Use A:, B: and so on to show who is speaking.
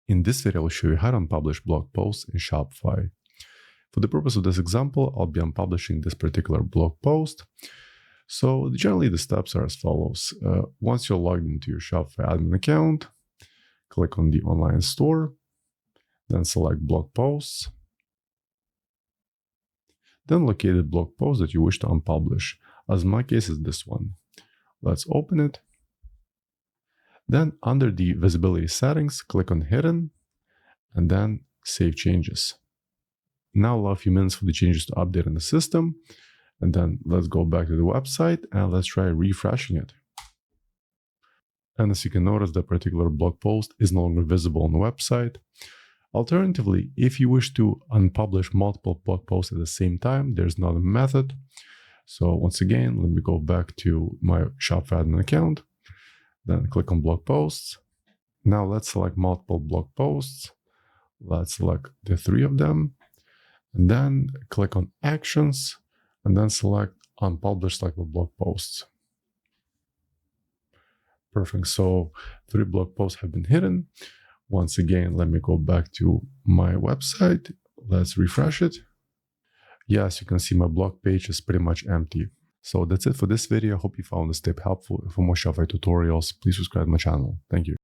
A: In this video, I'll show you how to unpublish blog posts in Shopify. For the purpose of this example, I'll be unpublishing this particular blog post. So generally, the steps are as follows. Once you're logged into your Shopify admin account, click on the online store, then select blog posts. Then locate the blog post that you wish to unpublish. As in my case is this one. Let's open it. Then under the visibility settings, click on hidden and then save changes. Now allow a few minutes for the changes to update in the system. And then let's go back to the website and let's try refreshing it. And as you can notice, that particular blog post is no longer visible on the website. Alternatively, if you wish to unpublish multiple blog posts at the same time, there's another method. So once again, let me go back to my Shopify admin account. Then click on blog posts. Now let's select multiple blog posts. Let's select the 3 of them. And then click on actions. And then select unpublish selected blog posts. Perfect. So 3 blog posts have been hidden. Once again, let me go back to my website. Let's refresh it. Yes, you can see my blog page is pretty much empty. So that's it for this video. I hope you found this tip helpful. For more Shopify tutorials, please subscribe to my channel. Thank you.